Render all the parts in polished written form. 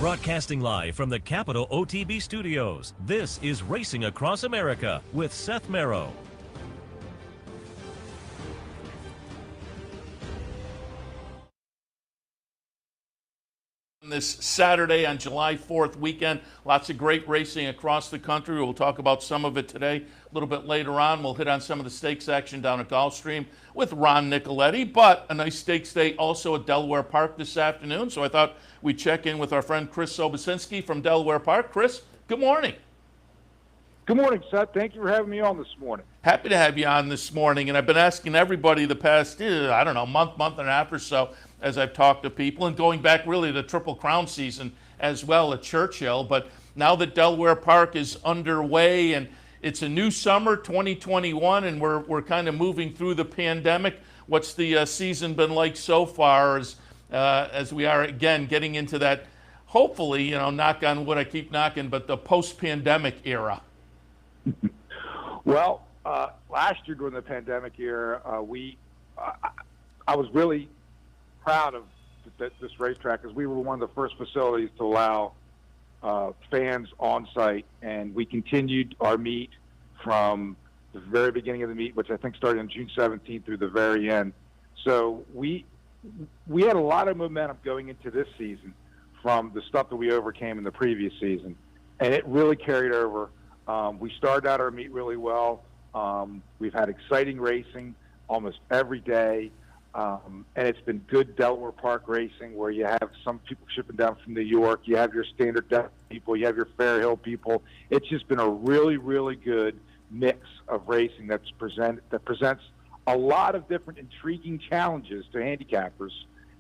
Broadcasting live from the Capital OTB studios, this is Racing Across America with Seth Merrow. This Saturday on July 4th weekend, lots of great racing across the country. We'll talk about some of it today. A little bit later on, we'll hit on some of the stakes action down at Gulfstream with Ron Nicoletti, but a nice stakes day also at Delaware Park this afternoon. So I thought we'd check in with our friend Chris Sobocinski from Delaware Park. Chris, good morning. Good morning, Seth. Thank you for having me on this morning. Happy to have you on this morning. And I've been asking everybody the past, month and a half or so, as I've talked to people, and going back really to Triple Crown season as well at Churchill. But now that Delaware Park is underway and it's a new summer, 2021, and we're kind of moving through the pandemic, what's the season been like so far as we are, again, getting into that, hopefully, knock on wood, I keep knocking, but the post-pandemic era? Well, last year during the pandemic era, I was really proud of this racetrack because we were one of the first facilities to allow fans on site, and we continued our meet from the very beginning of the meet, which I think started on June 17th through the very end. So we had a lot of momentum going into this season from the stuff that we overcame in the previous season, and it really carried over. We started out our meet really well. We've had exciting racing almost every day. And it's been good Delaware Park racing where you have some people shipping down from New York. You have your standard death people. You have your Fair Hill people. It's just been a really, really good mix of racing that presents a lot of different intriguing challenges to handicappers.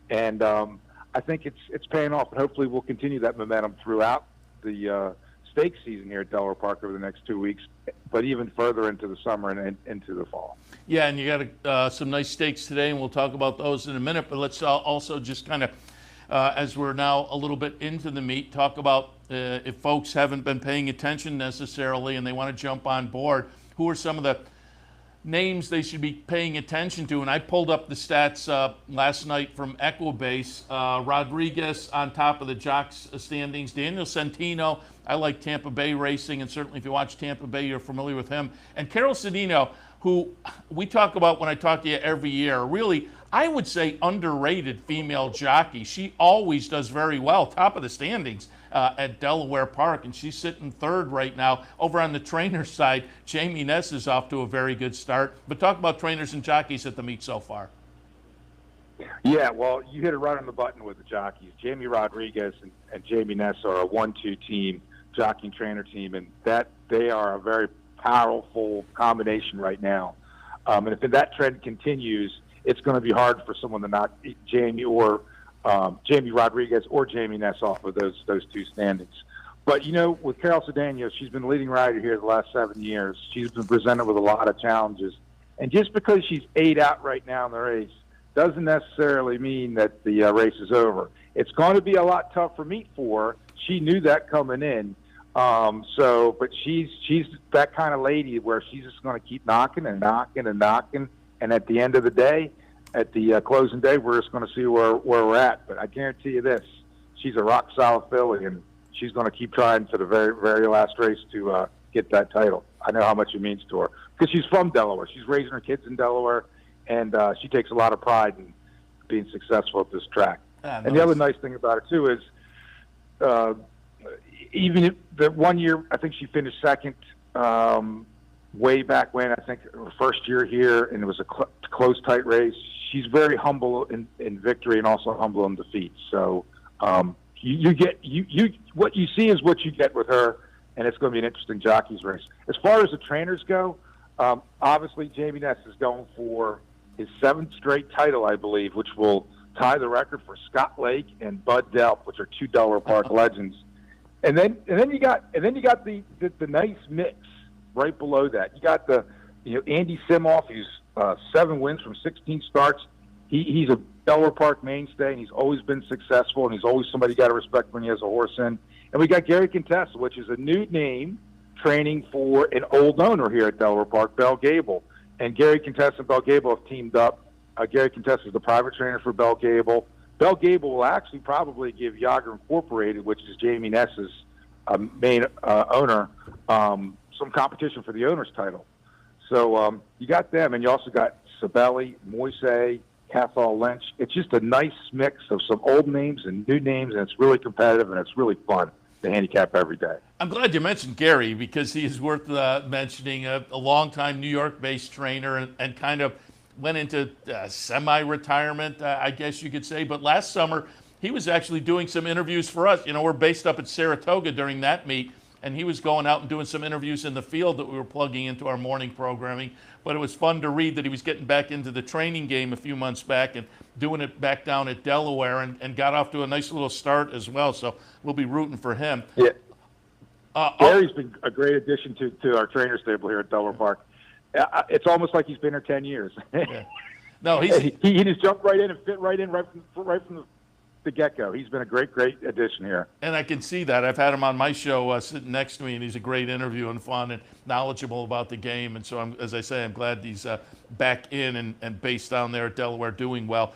And I think it's paying off. And hopefully we'll continue that momentum throughout the stakes season here at Delaware Park over the next 2 weeks, but even further into the summer and into the fall. Yeah, and you got some nice stakes today, and we'll talk about those in a minute. But let's also just kind of, as we're now a little bit into the meet, talk about if folks haven't been paying attention necessarily and they want to jump on board, who are some of the names they should be paying attention to. And I pulled up the stats last night from Equibase. Rodriguez on top of the jocks standings. Daniel Centino, I like Tampa Bay racing, and certainly if you watch Tampa Bay, you're familiar with him. And Carol Cedeno, who we talk about when I talk to you every year, really, I would say, underrated female jockey. She always does very well, top of the standings at Delaware Park, and she's sitting third right now. Over on the trainer side, Jamie Ness is off to a very good start. But talk about trainers and jockeys at the meet so far. Yeah, well, you hit it right on the button with the jockeys. Jamie Rodriguez and Jamie Ness are a 1-2 team, jockey and trainer team, and that they are a very powerful combination right now. And if that trend continues, it's going to be hard for someone to knock Jamie Rodriguez or Jamie Ness off of those two standings. But, with Carol Cedeno, she's been leading rider here the last 7 years. She's been presented with a lot of challenges. And just because she's 8 out right now in the race doesn't necessarily mean that the race is over. It's going to be a lot tougher meet for her. She knew that coming in. But she's that kind of lady where she's just going to keep knocking and knocking and knocking. And at the end of the day, at the closing day, we're just going to see where we're at. But I guarantee you this, she's a rock solid filly, and she's going to keep trying to the very, very last race to get that title. I know how much it means to her because she's from Delaware. She's raising her kids in Delaware, and she takes a lot of pride in being successful at this track. Nice. And the other nice thing about it, too, is even if the 1 year, I think she finished second way back when, I think her first year here, and it was a close, tight race. She's very humble in victory and also humble in defeat. So what you see is what you get with her, and it's going to be an interesting jockey's race. As far as the trainers go, obviously Jamie Ness is going for his 7th straight title, I believe, which will tie the record for Scott Lake and Bud Delp, which are 2 Delaware Park legends. And then you got the nice mix right below that. You got Andy Simoff, who's 7 wins from 16 starts. He's a Delaware Park mainstay, and he's always been successful, and he's always somebody you got to respect when he has a horse in. And we got Gary Contessa, which is a new name, training for an old owner here at Delaware Park, Bell Gable. And Gary Contessa and Bell Gable have teamed up. Gary Contessa is the private trainer for Bell Gable. Bell Gable will actually probably give Yager Incorporated, which is Jamie Ness's main owner, some competition for the owner's title. So you got them, and you also got Sabelli, Moise, Cathal Lynch. It's just a nice mix of some old names and new names, and it's really competitive, and it's really fun to handicap every day. I'm glad you mentioned Gary, because he is worth mentioning, a longtime New York-based trainer, and kind of went into semi-retirement, I guess you could say. But last summer, he was actually doing some interviews for us. You know, we're based up at Saratoga during that meet, and he was going out and doing some interviews in the field that we were plugging into our morning programming. But it was fun to read that he was getting back into the training game a few months back and doing it back down at Delaware, and got off to a nice little start as well. So we'll be rooting for him. Yeah. Gary's been a great addition to our trainer stable here at Delaware Park. It's almost like he's been here 10 years. Yeah. No, he just jumped right in and fit right from the get-go. He's been a great addition here. And I can see that. I've had him on my show sitting next to me, and he's a great interview and fun and knowledgeable about the game. And so, as I say, I'm glad he's back in and based down there at Delaware doing well.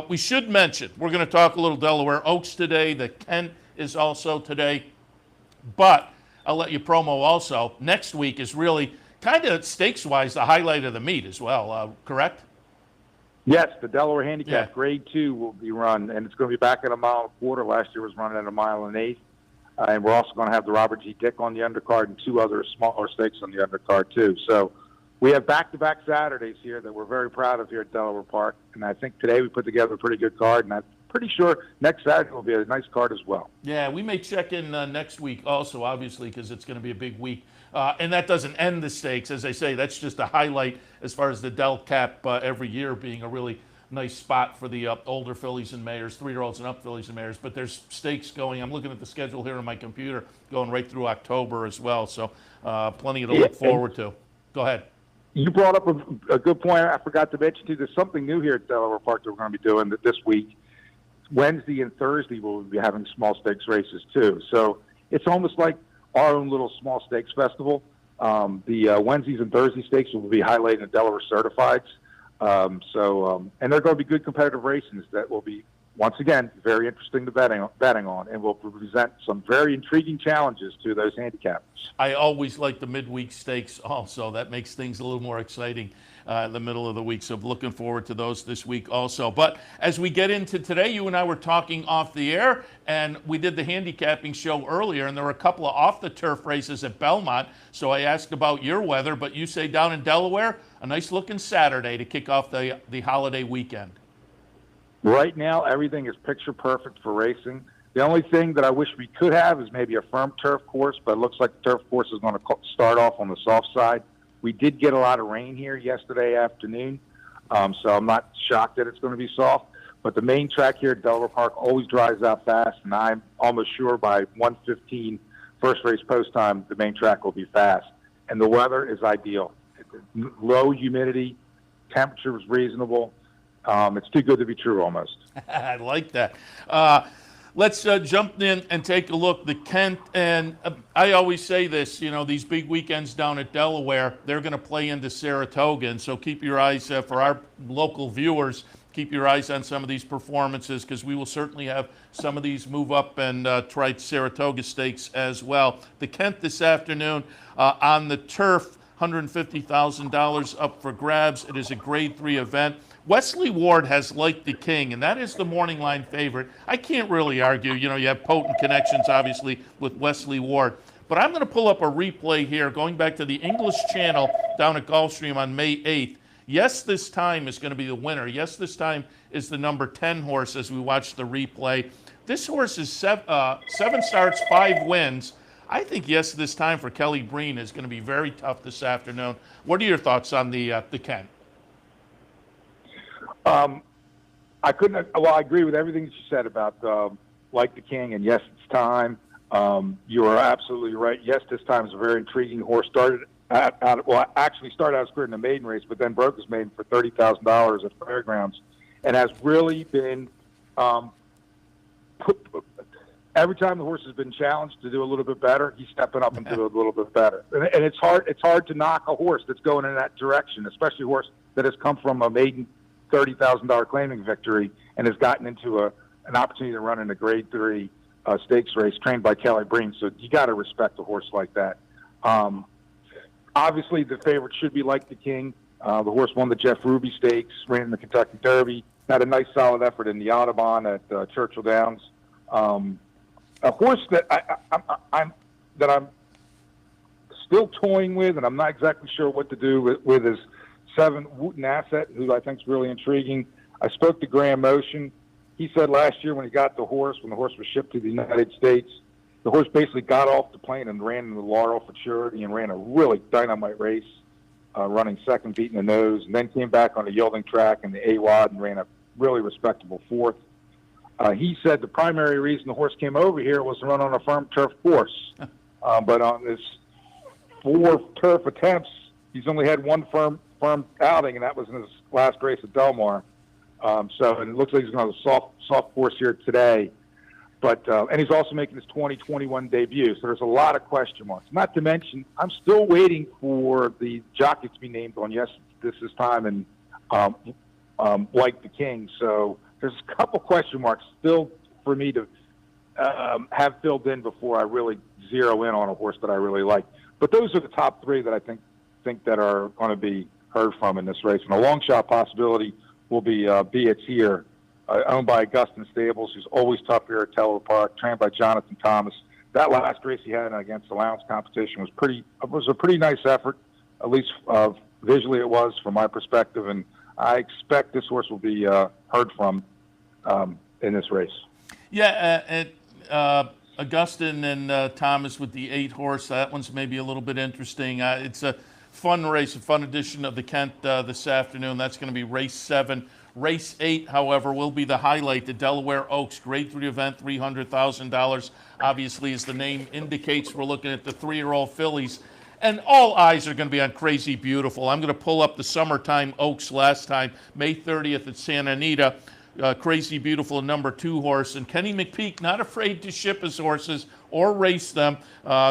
We should mention, we're going to talk a little Delaware Oaks today. The Kent is also today. But I'll let you promo also. Next week is really kind of stakes-wise the highlight of the meet as well, correct? Yes, the Delaware Handicap Grade 2 will be run, and it's going to be back at a mile and a quarter. Last year was running at a mile and eighth. And we're also going to have the Robert G. Dick on the undercard and two other smaller stakes on the undercard, too. So we have back-to-back Saturdays here that we're very proud of here at Delaware Park. And I think today we put together a pretty good card, and I'm pretty sure next Saturday will be a nice card as well. Yeah, we may check in next week also, obviously, because it's going to be a big week. And that doesn't end the stakes. As I say, that's just a highlight as far as the Del Cap every year being a really nice spot for the older fillies and mares, 3-year-olds and up fillies and mares. But there's stakes going. I'm looking at the schedule here on my computer going right through October as well. So plenty to look forward to. Go ahead. You brought up a good point. I forgot to mention, too, there's something new here at Delaware Park that we're going to be doing this week. Wednesday and Thursday we'll be having small stakes races, too. So it's almost like our own little small stakes festival. The Wednesdays and Thursday stakes will be highlighting the Delaware Certifieds. And they're going to be good competitive races that will be, once again, very interesting to betting on, and will present some very intriguing challenges to those handicappers. I always like the midweek stakes also. That makes things a little more exciting in the middle of the week. So looking forward to those this week also. But as we get into today, you and I were talking off the air, and we did the handicapping show earlier, and there were a couple of off-the-turf races at Belmont. So I asked about your weather, but you say down in Delaware, a nice-looking Saturday to kick off the holiday weekend. Right now, everything is picture perfect for racing. The only thing that I wish we could have is maybe a firm turf course, but it looks like the turf course is going to start off on the soft side. We did get a lot of rain here yesterday afternoon, so I'm not shocked that it's going to be soft. But the main track here at Delaware Park always dries out fast, and I'm almost sure by 1:15 first race post time, the main track will be fast. And the weather is ideal. Low humidity, temperature is reasonable. It's too good to be true almost. I like that. Let's jump in and take a look. The Kent, and I always say this, you know, these big weekends down at Delaware, they're going to play into Saratoga. And so keep your eyes, for our local viewers, keep your eyes on some of these performances, because we will certainly have some of these move up and try Saratoga stakes as well. The Kent this afternoon on the turf, $150,000 up for grabs. It is a grade 3 event. Wesley Ward has Like the King, and that is the morning line favorite. I can't really argue. You know, you have potent connections, obviously, with Wesley Ward. But I'm going to pull up a replay here, going back to the English Channel down at Gulfstream on May 8th. Yes, This Time is going to be the winner. Yes, This Time is the number 10 horse as we watch the replay. This horse is 7 starts, 5 wins. I think Yes, This Time for Kelly Breen is going to be very tough this afternoon. What are your thoughts on the Kent? I agree with everything that you said about Like the King and Yes, It's Time. You are absolutely right. Yes, This Time is a very intriguing horse. Started out his career in the maiden race, but then broke his maiden for $30,000 at Fairgrounds, and has really been every time the horse has been challenged to do a little bit better, he's stepping up and doing a little bit better. And it's hard to knock a horse that's going in that direction, especially a horse that has come from a maiden $30,000 claiming victory and has gotten into an opportunity to run in a Grade 3 stakes race trained by Kelly Breen. So you got to respect a horse like that. Obviously, the favorite should be Like the King. The horse won the Jeff Ruby Stakes, ran in the Kentucky Derby, had a nice solid effort in the Audubon at Churchill Downs. A horse that I'm still toying with, and I'm not exactly sure what to do with is 7 Wooten Asset, who I think is really intriguing. I spoke to Graham Motion. He said last year when he got the horse, when the horse was shipped to the United States, the horse basically got off the plane and ran in the Laurel Futurity and ran a really dynamite race, running second, beating the nose, and then came back on a yielding track in the AWAD and ran a really respectable 4th. He said the primary reason the horse came over here was to run on a firm turf course. But on his 4 turf attempts, he's only had 1 firm outing, and that was in his last race at Delaware. And it looks like he's going to have a soft course here today. But and he's also making his 2021 debut. So there's a lot of question marks. Not to mention, I'm still waiting for the jockey to be named on This Is Time and Like the King. So there's a couple question marks still for me to have filled in before I really zero in on a horse that I really like. But those are the top 3 that I think that are going to be heard from in this race. And a long shot possibility will be It's Here, owned by Augustin Stables, who's always tough here at Delaware Park, trained by Jonathan Thomas. That last race he had against the Lowndes competition was a pretty nice effort, at least visually it was from my perspective, and I expect this horse will be heard from in this race. Yeah, Augustin and Thomas with the 8 horse. That one's maybe a little bit interesting. It's a fun race, a fun edition of the Kent this afternoon. That's going to be race 7. Race 8, however, will be the highlight. The Delaware Oaks Grade 3 event, $300,000. Obviously, as the name indicates, we're looking at the 3-year-old fillies. And all eyes are going to be on Crazy Beautiful. I'm going to pull up the Summertime Oaks last time, May 30th at Santa Anita. Crazy Beautiful, number 2 horse. And Kenny McPeak, not afraid to ship his horses or race them.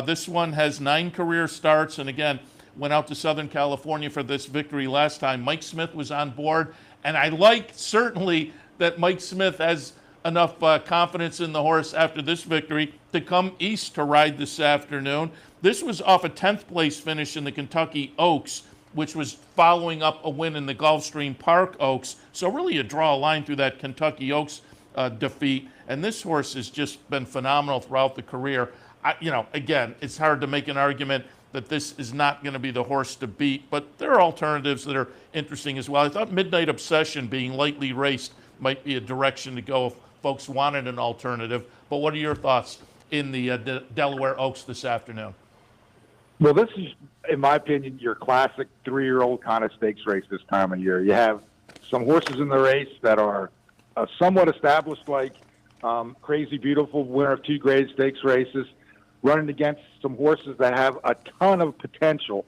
This one has 9 career starts. And again, went out to Southern California for this victory last time. Mike Smith was on board. And I like certainly that Mike Smith has enough confidence in the horse after this victory to come east to ride this afternoon. This was off a 10th place finish in the Kentucky Oaks, which was following up a win in the Gulfstream Park Oaks. So really you draw a line through that Kentucky Oaks defeat. And this horse has just been phenomenal throughout the career. Again, it's hard to make an argument that this is not going to be the horse to beat, but there are alternatives that are interesting as well. I thought Midnight Obsession being lightly raced might be a direction to go if folks wanted an alternative. But what are your thoughts in the Delaware Oaks this afternoon? Well, this is, in my opinion, your classic 3-year-old kind of stakes race this time of year. You have some horses in the race that are somewhat established, like Crazy Beautiful, winner of 2 grade stakes races, running against some horses that have a ton of potential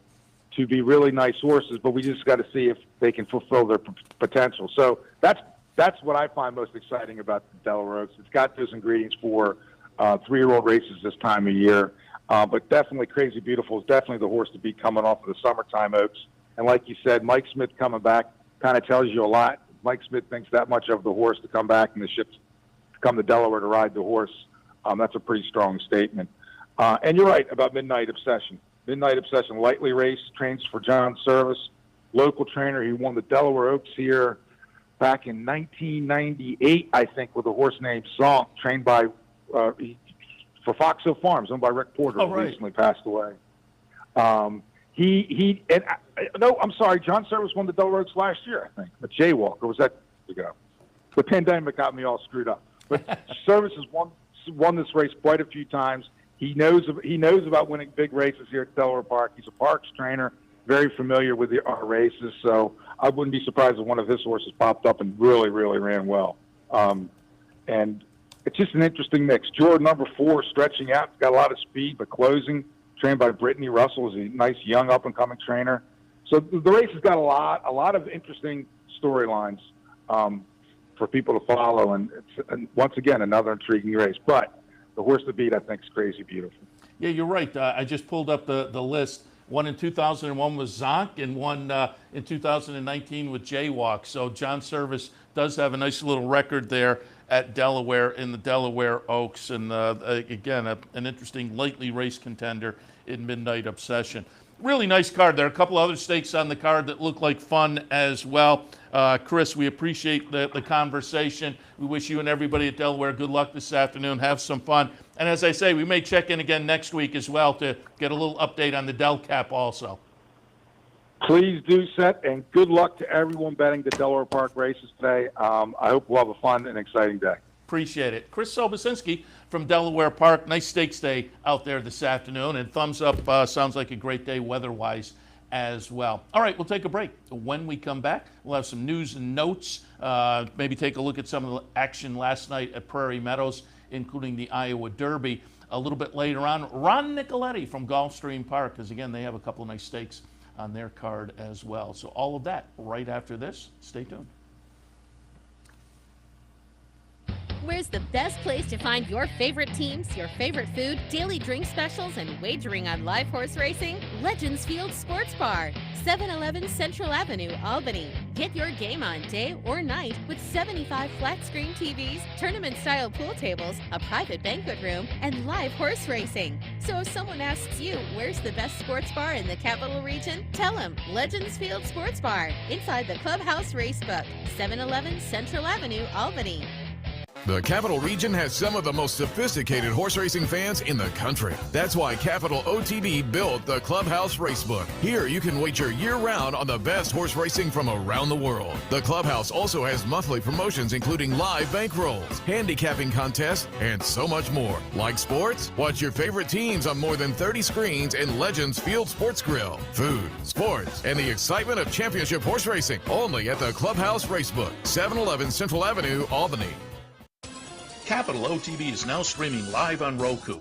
to be really nice horses, but we just got to see if they can fulfill their potential. So that's what I find most exciting about the Delaware Oaks. It's got those ingredients for 3-year-old races this time of year. But definitely Crazy Beautiful is definitely the horse to beat coming off of the Summertime Oaks. And like you said, Mike Smith coming back kind of tells you a lot. Mike Smith thinks that much of the horse to come back and the ship to come to Delaware to ride the horse. That's a pretty strong statement. And you're right about Midnight Obsession. Midnight Obsession, lightly raced, trains for John Service, local trainer. He won the Delaware Oaks here back in 1998, I think, with a horse named Zonk, trained by for Fox Hill Farms, owned by Rick Porter, who recently passed away. I'm sorry, John Service won the Delaware Oaks last year, I think. But Jaywalker, was that ago? The pandemic got me all screwed up. But Service has won this race quite a few times. He knows about winning big races here at Delaware Park. He's a Parks trainer, very familiar with our races. So I wouldn't be surprised if one of his horses popped up and really, really ran well. And it's just an interesting mix. Jordan, number 4, stretching out. He's got a lot of speed, but closing. Trained by Brittany Russell, is a nice young up-and-coming trainer. So the race has got a lot of interesting storylines for people to follow. And once again, another intriguing race. But the horse to beat, I think, is Crazy Beautiful. Yeah, you're right. I just pulled up the list. One in 2001 was Zonk, and one in 2019 with Jaywalk. So John Service does have a nice little record there. at Delaware in the Delaware Oaks. And again, an interesting lightly race contender in Midnight Obsession. Really nice card. There are a couple other stakes on the card that look like fun as well. Chris, we appreciate the conversation. We wish you and everybody at Delaware good luck this afternoon. Have some fun. And as I say, we may check in again next week as well to get a little update on the Del Cap also. Please do, Seth, and good luck to everyone betting the Delaware Park races today. I hope we'll have a fun and exciting day. Appreciate it. Chris Sobocinski from Delaware Park. Nice stakes day out there this afternoon. And thumbs up, sounds like a great day weather-wise as well. All right, we'll take a break. When we come back, we'll have some news and notes. Maybe take a look at some of the action last night at Prairie Meadows, including the Iowa Derby. A little bit later on, Ron Nicoletti from Gulfstream Park, because again, they have a couple of nice stakes on their card as well. So all of that right after this. Stay tuned. Where's the best place to find your favorite teams, your favorite food, daily drink specials, and wagering on live horse racing? Legends Field Sports Bar, 711 Central Avenue, Albany. Get your game on day or night with 75 flat-screen TVs, tournament-style pool tables, a private banquet room, and live horse racing. So if someone asks you, where's the best sports bar in the capital region? Tell them Legends Field Sports Bar, inside the Clubhouse Racebook, 711 Central Avenue, Albany. The Capital Region has some of the most sophisticated horse racing fans in the country. That's why Capital OTB built the Clubhouse Racebook. Here you can wager year-round on the best horse racing from around the world. The Clubhouse also has monthly promotions including live bankrolls, handicapping contests, and so much more. Like sports? Watch your favorite teams on more than 30 screens in Legends Field Sports Grill. Food, sports, and the excitement of championship horse racing. Only at the Clubhouse Racebook, 711 Central Avenue, Albany. Capital OTB is now streaming live on Roku.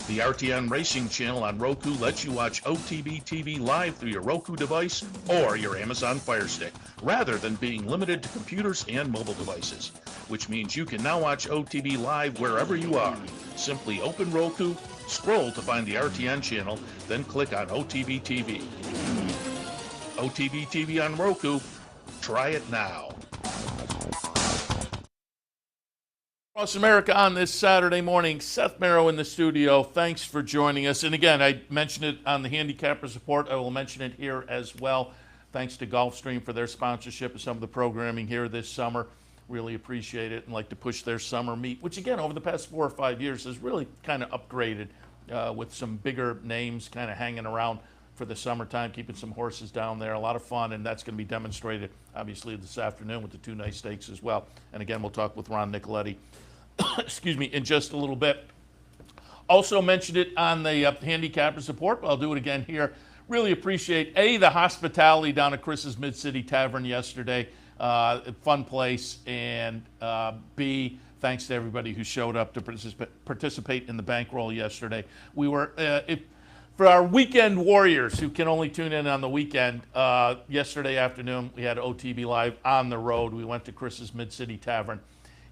The RTN Racing channel on Roku lets you watch OTB TV live through your Roku device or your Amazon Fire Stick, rather than being limited to computers and mobile devices, which means you can now watch OTB live wherever you are. Simply open Roku, scroll to find the RTN channel, then click on OTB TV. OTB TV on Roku. Try it now. Across America on this Saturday morning. Seth Merrow in the studio. Thanks for joining us. And again, I mentioned it on the Handicappers Report. I will mention it here as well. Thanks to Gulfstream for their sponsorship of some of the programming here this summer. Really appreciate it and like to push their summer meet, which again, over the past 4 or 5 years has really kind of upgraded with some bigger names kind of hanging around for the summertime, keeping some horses down there. A lot of fun, and that's going to be demonstrated, obviously, this afternoon with the 2 nice stakes as well. And again, we'll talk with Ron Nicoletti excuse me, in just a little bit. Also mentioned it on the Handicappers Report, but I'll do it again here. Really appreciate, A, the hospitality down at Chris's Mid-City Tavern yesterday. Fun place. And B, thanks to everybody who showed up to participate in the bankroll yesterday. We were, for our weekend warriors who can only tune in on the weekend, yesterday afternoon we had OTB Live on the road. We went to Chris's Mid-City Tavern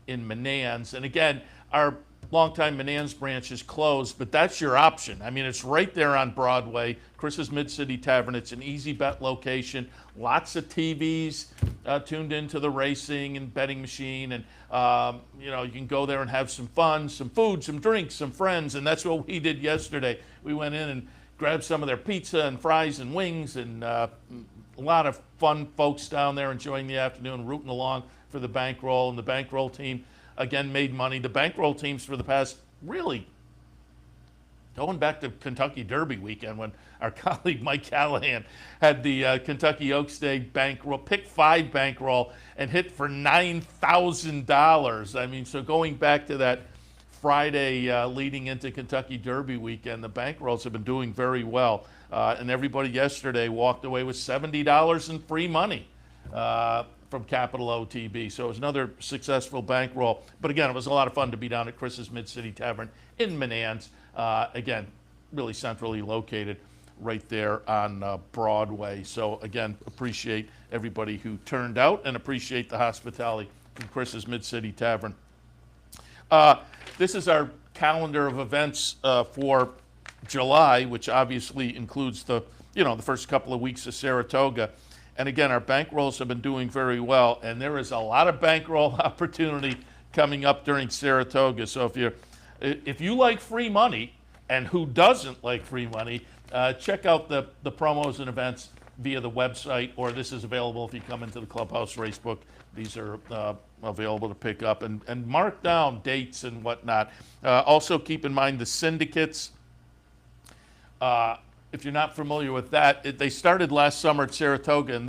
in Menands. And again, our longtime Menands branch is closed, but that's your option. I mean, it's right there on Broadway, Chris's Mid-City Tavern. It's an easy bet location. Lots of TVs tuned into the racing and betting machine. And, you know, you can go there and have some fun, some food, some drinks, some friends. And that's what we did yesterday. We went in and grabbed some of their pizza and fries and wings, and a lot of fun folks down there enjoying the afternoon, rooting along for the bankroll. And the bankroll team, again, made money. The bankroll teams for the past, really, going back to Kentucky Derby weekend when our colleague Mike Callahan had the Kentucky Oaks Day bankroll, pick 5 bankroll, and hit for $9,000. I mean, so going back to that Friday leading into Kentucky Derby weekend, the bankrolls have been doing very well. And everybody yesterday walked away with $70 in free money from Capital OTB. So it was another successful bankroll. But again, it was a lot of fun to be down at Chris's Mid-City Tavern in Menands. Again, really centrally located right there on Broadway. So again, appreciate everybody who turned out and appreciate the hospitality from Chris's Mid-City Tavern. This is our calendar of events for July, which obviously includes the first couple of weeks of Saratoga. And again, our bankrolls have been doing very well, and there is a lot of bankroll opportunity coming up during Saratoga. So if you like free money, and who doesn't like free money, check out the promos and events via the website, or this is available if you come into the Clubhouse Racebook. These are available to pick up and mark down dates and whatnot. Also keep in mind the syndicates. If you're not familiar with that, they started last summer at Saratoga, and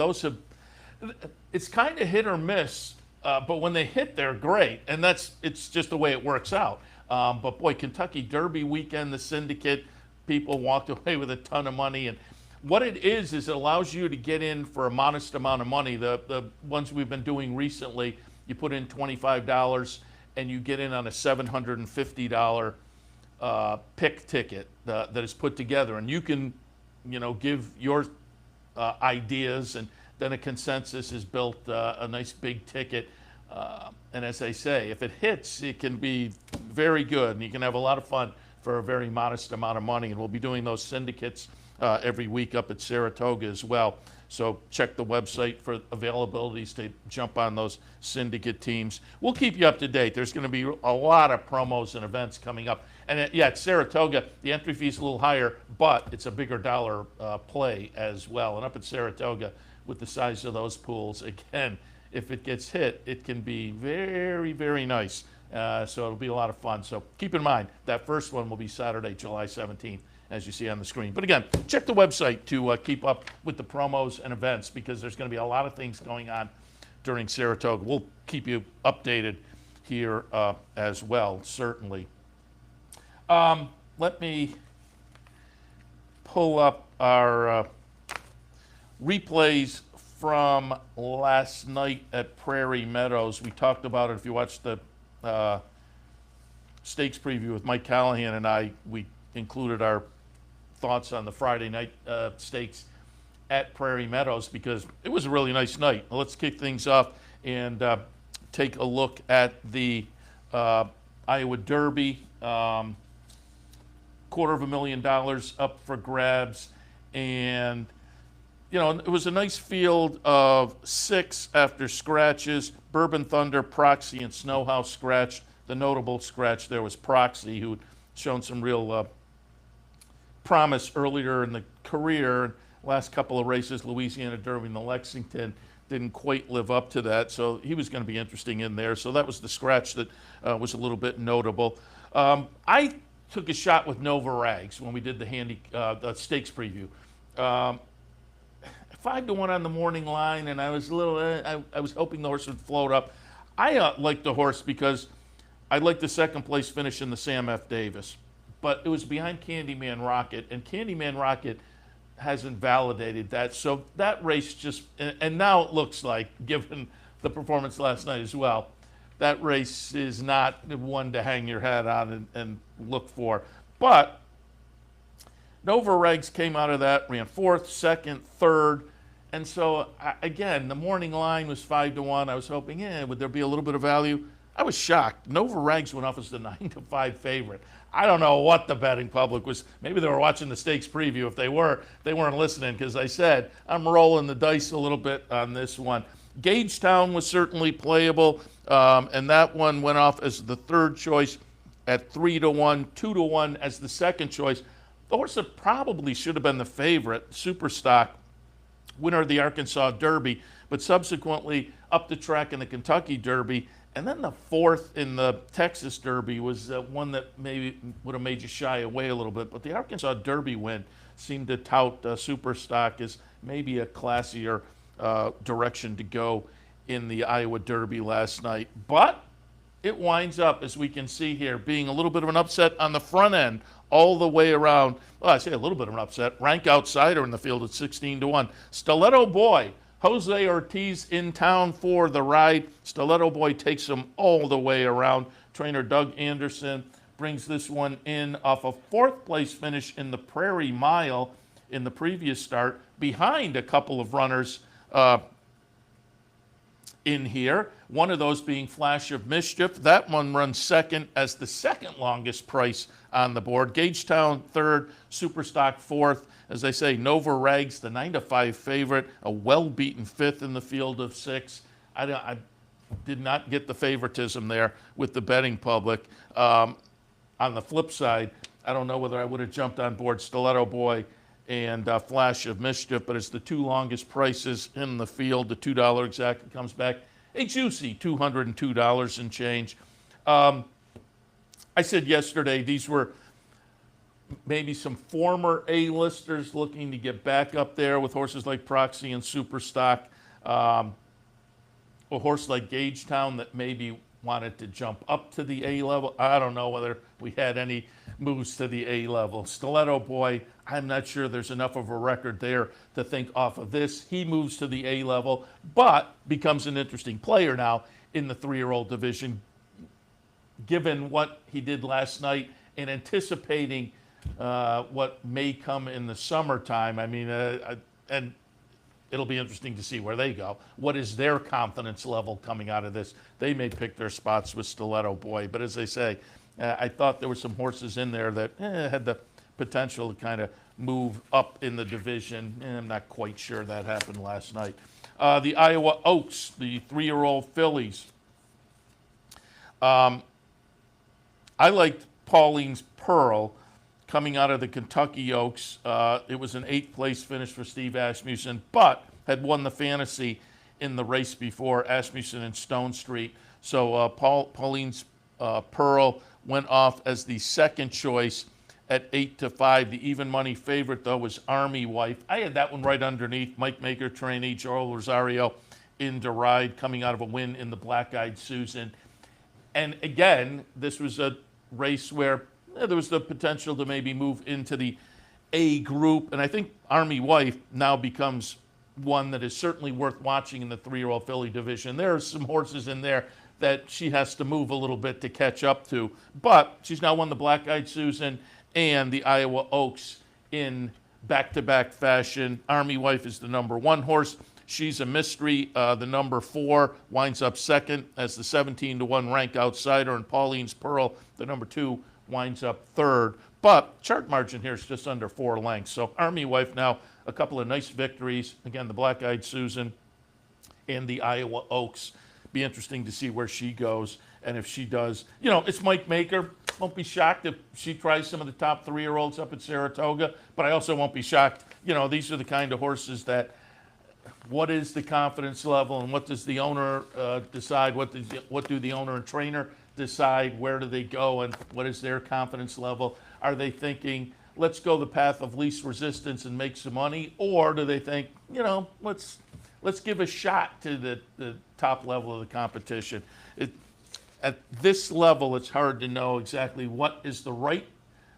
it's kind of hit or miss, but when they hit, they're great, and it's just the way it works out. But boy, Kentucky Derby weekend, the syndicate, people walked away with a ton of money. And what it is it allows you to get in for a modest amount of money. The ones we've been doing recently, you put in $25 and you get in on a $750 pick ticket that is put together. And you can, give your ideas, and then a consensus is built, a nice big ticket. And as I say, if it hits, it can be very good, and you can have a lot of fun for a very modest amount of money. And we'll be doing those syndicates every week up at Saratoga as well. So check the website for availabilities to jump on those syndicate teams. We'll keep you up to date. There's going to be a lot of promos and events coming up. And at Saratoga, the entry fee is a little higher, but it's a bigger dollar play as well. And up at Saratoga, with the size of those pools, again, if it gets hit, it can be very, very nice. So it'll be a lot of fun. So keep in mind, that first one will be Saturday, July 17th, as you see on the screen. But again, check the website to keep up with the promos and events, because there's going to be a lot of things going on during Saratoga. We'll keep you updated here as well, certainly. Let me pull up our replays from last night at Prairie Meadows. We talked about it. If you watched the stakes preview with Mike Callahan and I, we included our thoughts on the Friday night stakes at Prairie Meadows, because it was a really nice night. Well, let's kick things off and take a look at the Iowa Derby. $250,000 up for grabs, and it was a nice field of 6 after scratches. Bourbon Thunder, Proxy, and Snowhouse scratched. The notable scratch there was Proxy, who had shown some real promise earlier in the career. Last couple of races, Louisiana Derby and the Lexington, didn't quite live up to that, so he was going to be interesting in there. So that was the scratch that was a little bit notable. I took a shot with Nova Rags when we did the stakes preview. 5-1 on the morning line, and I was I was hoping the horse would float up. I liked the horse because I liked the second place finish in the Sam F. Davis, but it was behind Candyman Rocket, and Candyman Rocket hasn't validated that. So that race just, and now it looks like, given the performance last night as well, that race is not one to hang your hat on and look for. But Nova Regs came out of that, ran 4th, 2nd, 3rd. And so, again, the morning line was 5-1. I was hoping, would there be a little bit of value? I was shocked. Nova Regs went off as the 9-5 favorite. I don't know what the betting public was. Maybe they were watching the stakes preview. If they were, they weren't listening, because I said, I'm rolling the dice a little bit on this one. Gagetown was certainly playable, and that one went off as the 3rd choice at 3-1, 2-1 as the 2nd choice. The horse that probably should have been the favorite, Superstock, winner of the Arkansas Derby, but subsequently up the track in the Kentucky Derby. And then the 4th in the Texas Derby was one that maybe would have made you shy away a little bit. But the Arkansas Derby win seemed to tout Superstock as maybe a classier direction to go in the Iowa Derby last night. But it winds up, as we can see here, being a little bit of an upset on the front end all the way around. Well, I say a little bit of an upset. Rank outsider in the field at 16-1. Stiletto Boy, Jose Ortiz in town for the ride. Stiletto Boy takes him all the way around. Trainer Doug Anderson brings this one in off a 4th place finish in the Prairie Mile in the previous start, behind a couple of runners in here. One of those being Flash of Mischief. That one runs 2nd as the 2nd longest price on the board. Gagetown 3rd, Superstock 4th. As I say, Nova Rags, the 9-5 favorite, a well-beaten 5th in the field of 6. did not get the favoritism there with the betting public. On the flip side, I don't know whether I would have jumped on board Stiletto Boy and Flash of Mischief, but it's the two longest prices in the field. The $2 exactly comes back a juicy $202 and change. I said yesterday these were maybe some former A-listers looking to get back up there with horses like Proxy and Superstock. A horse like Gagetown that maybe wanted to jump up to the A level. I don't know whether we had any moves to the A level. Stiletto Boy, I'm not sure there's enough of a record there to think off of this. He moves to the A level, but becomes an interesting player now in the 3-year-old division, given what he did last night and anticipating what may come in the summertime. I mean, and it'll be interesting to see where they go. What is their confidence level coming out of this? They may pick their spots with Stiletto Boy, but as I say, I thought there were some horses in there that had the potential to kind of move up in the division, and I'm not quite sure that happened last night. The Iowa Oaks, the 3-year-old fillies. I liked Pauline's Pearl coming out of the Kentucky Oaks. It was an 8th place finish for Steve Asmussen, but had won the fantasy in the race before, Asmussen and Stone Street. So Pauline's Pearl went off as the second choice at 8-5. The even money favorite, though, was Army Wife. I had that one right underneath. Mike Maker trainee, Joel Rosario in to ride, coming out of a win in the Black Eyed Susan. And again, this was a race where there was the potential to maybe move into the A group. And I think Army Wife now becomes one that is certainly worth watching in the 3-year-old filly division. There are some horses in there that she has to move a little bit to catch up to. But she's now won the Black Eyed Susan and the Iowa Oaks in back-to-back fashion. Army Wife is the number 1 horse. She's a mystery. The number 4 winds up second as the 17-1 ranked outsider, and Pauline's Pearl, the number 2, winds up third. But chart margin here is just under 4 lengths. So Army Wife now a couple of nice victories. Again, the Black Eyed Susan and the Iowa Oaks. Be interesting to see where she goes. And if she does, you know, it's Mike Maker. Won't be shocked if she tries some of the top 3-year-olds up at Saratoga. But I also won't be shocked. You know, these are the kind of horses that, what is the confidence level and what does the owner decide? What do the owner and trainer decide? Where do they go and what is their confidence level? Are they thinking, let's go the path of least resistance and make some money? Or do they think, you know, let's give a shot to the top level of the competition? At this level, it's hard to know exactly what is the right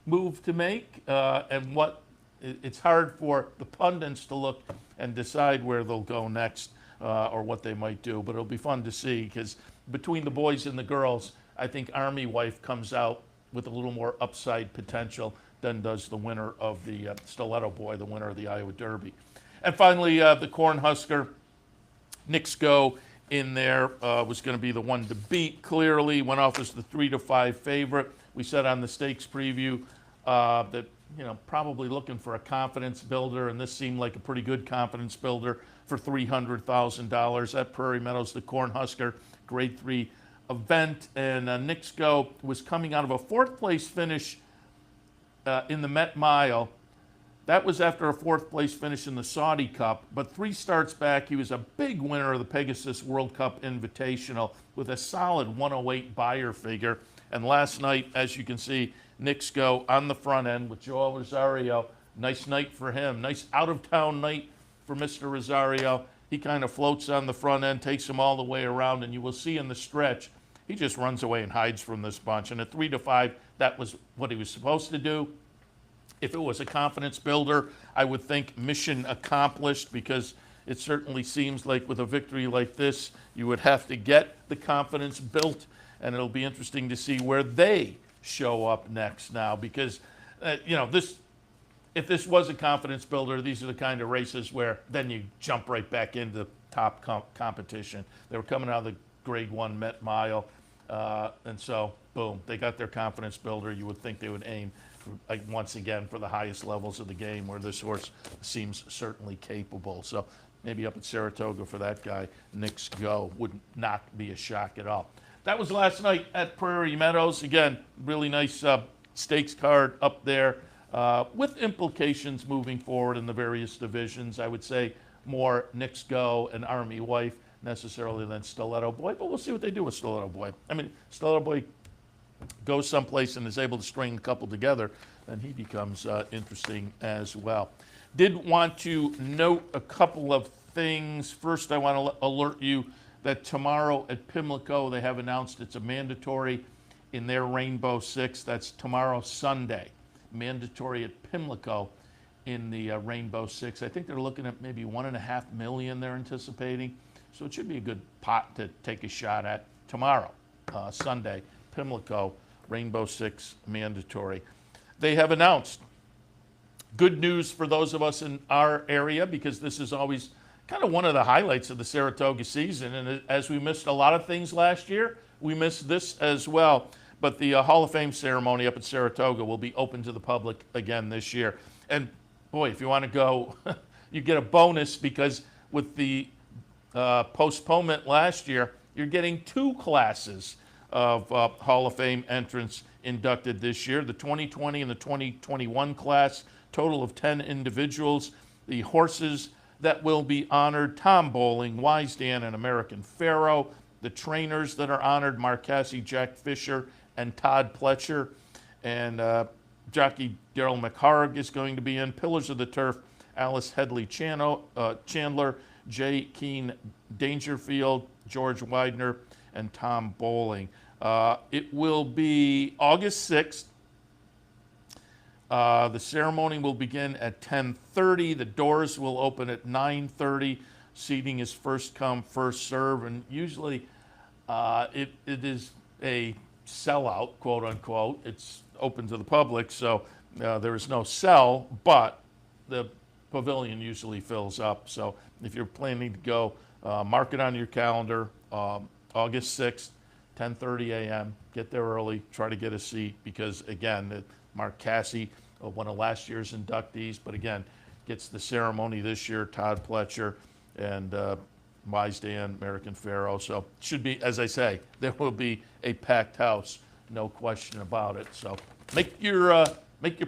move to make and what it's hard for the pundits to look and decide where they'll go next or what they might do. But it'll be fun to see because between the boys and the girls, I think Army Wife comes out with a little more upside potential than does the winner of the Stiletto Boy, the winner of the Iowa Derby. And finally, the Cornhusker, Nick's Go in there was going to be the one to beat. Clearly went off as the 3-5 favorite. We said on the stakes preview that, you know, probably looking for a confidence builder, and this seemed like a pretty good confidence builder for $300,000 at Prairie Meadows, the Cornhusker Grade 3 event. And Nick's Go was coming out of a 4th place finish in the Met Mile. That was after a 4th place finish in the Saudi Cup, but 3 starts back, he was a big winner of the Pegasus World Cup Invitational with a solid 108 buyer figure. And last night, as you can see, Nick's Go on the front end with Joel Rosario. Nice night for him. Nice out-of-town night for Mr. Rosario. He kind of floats on the front end, takes him all the way around, and you will see in the stretch, he just runs away and hides from this bunch. And at 3-5, that was what he was supposed to do. If it was a confidence builder, I would think mission accomplished, because it certainly seems like with a victory like this, you would have to get the confidence built, and it'll be interesting to see where they show up next now, because, you know, if this was a confidence builder, these are the kind of races where then you jump right back into top competition. They were coming out of the Grade 1 Met Mile, and so, boom, they got their confidence builder. You would think they would aim once again for the highest levels of the game, where this horse seems certainly capable. So maybe up at Saratoga for that guy, Knicks go. Would not be a shock at all. That was last night at Prairie Meadows. Again, really nice stakes card up there with implications moving forward in the various divisions. I would say more Knicks go and Army Wife necessarily than Stiletto Boy, but we'll see what they do with Stiletto Boy. I mean, Stiletto Boy goes someplace and is able to string a couple together, then he becomes interesting as well. Did want to note a couple of things. First, I want to alert you that tomorrow at Pimlico, they have announced it's a mandatory in their Rainbow Six. That's tomorrow, Sunday. Mandatory at Pimlico in the Rainbow Six. I think they're looking at maybe $1.5 million they're anticipating. So it should be a good pot to take a shot at tomorrow, Sunday, Pimlico, Rainbow Six mandatory. They have announced good news for those of us in our area, because this is always kind of one of the highlights of the Saratoga season. And as we missed a lot of things last year, we missed this as well. But the Hall of Fame ceremony up at Saratoga will be open to the public again this year. And boy, if you want to go, you get a bonus, because with the postponement last year, you're getting 2 classes of Hall of Fame entrants inducted this year, the 2020 and the 2021 class, total of 10 individuals. The horses that will be honored: Tom Bowling, Wise Dan, and American Pharoah. The trainers that are honored: Mark Casse, Jack Fisher, and Todd Pletcher. And jockey Daryl McHarg is going to be in. Pillars of the Turf: Alice Headley Chandler, Jay Keene Dangerfield, George Widener, and Tom Bowling. It will be August 6th. The ceremony will begin at 10:30. The doors will open at 9:30. Seating is first come, first serve, and usually it is a sellout, quote unquote. It's open to the public, so there is no sell, but the pavilion usually fills up. So if you're planning to go, mark it on your calendar, August 6th, 10:30 a.m. Get there early, try to get a seat, because again, Mark Casse, one of last year's inductees, but again, gets the ceremony this year, Todd Pletcher, and Wise Dan, American Pharoah. So it should be, as I say, there will be a packed house, no question about it. So make your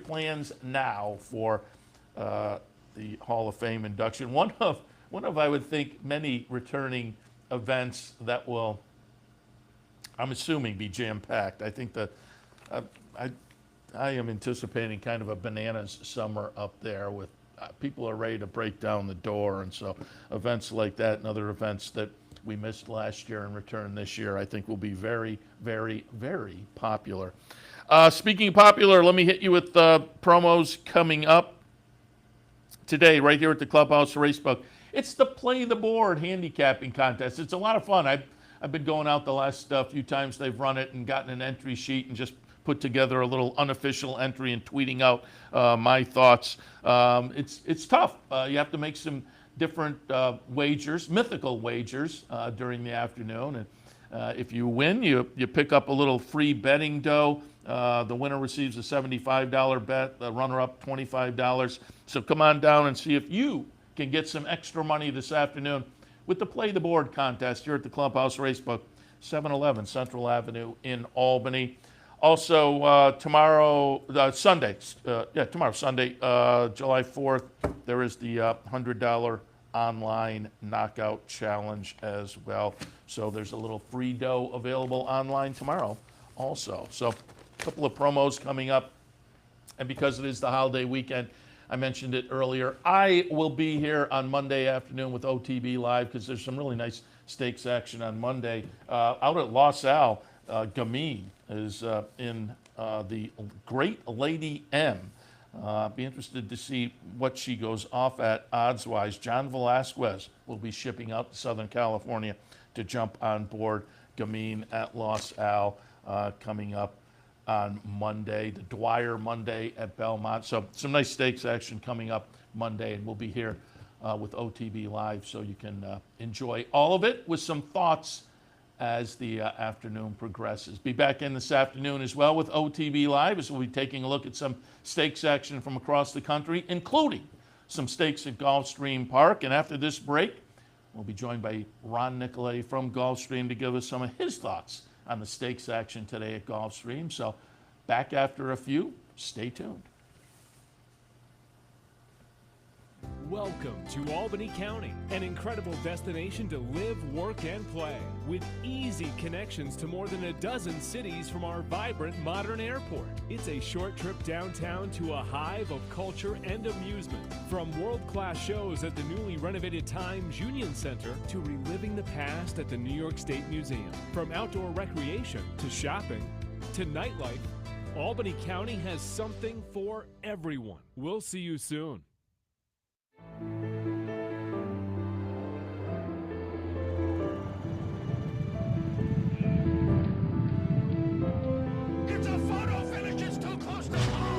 plans now for the Hall of Fame induction. One of I would think many returning events that will, I'm assuming, be jam-packed. I think that I am anticipating kind of a bananas summer up there, with people are ready to break down the door, and so events like that and other events that we missed last year and return this year, I think will be very, very, very popular. Speaking of popular, let me hit you with promos coming up today right here at the Clubhouse Racebook. It's the Play the Board handicapping contest. It's a lot of fun. I've been going out the last few times they've run it and gotten an entry sheet and just put together a little unofficial entry and tweeting out my thoughts. It's tough. You have to make some different wagers, mythical wagers, during the afternoon. And if you win, you pick up a little free betting dough. The winner receives a $75 bet, the runner-up $25. So come on down and see if you can get some extra money this afternoon with the Play the Board contest here at the Clubhouse Racebook, 711 Central Avenue in Albany. Also, tomorrow, Sunday, July 4th, there is the $100 online knockout challenge as well. So there's a little free dough available online tomorrow also. So a couple of promos coming up. And because it is the holiday weekend, I mentioned it earlier, I will be here on Monday afternoon with OTB Live, because there's some really nice stakes action on Monday. Out at Los Al, Gamine is in the Great Lady M. Be interested to see what she goes off at odds-wise. John Velasquez will be shipping out to Southern California to jump on board Gamine at Los Al coming up on Monday, the Dwyer Monday at Belmont. So some nice stakes action coming up Monday, and we'll be here with OTB Live, so you can enjoy all of it with some thoughts as the afternoon progresses. Be back in this afternoon as well with OTB Live, as we'll be taking a look at some stakes action from across the country, including some stakes at Gulfstream Park. And after this break, we'll be joined by Ron Nicoletti from Gulfstream to give us some of his thoughts on the stakes action today at Gulfstream. So back after a few. Stay tuned. Welcome to Albany County, an incredible destination to live, work, and play, with easy connections to more than a dozen cities from our vibrant modern airport. It's a short trip downtown to a hive of culture and amusement, from world-class shows at the newly renovated Times Union Center to reliving the past at the New York State Museum. From outdoor recreation to shopping to nightlife, Albany County has something for everyone. We'll see you soon. It's a photo finish. It's too close to ball.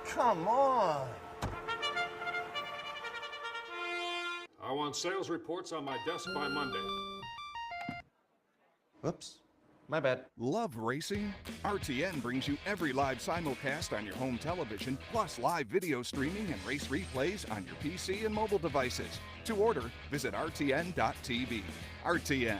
Come on. I want sales reports on my desk by Monday. Whoops. My bad. Love racing? RTN brings you every live simulcast on your home television, plus live video streaming and race replays on your PC and mobile devices. To order, visit rtn.tv. RTN.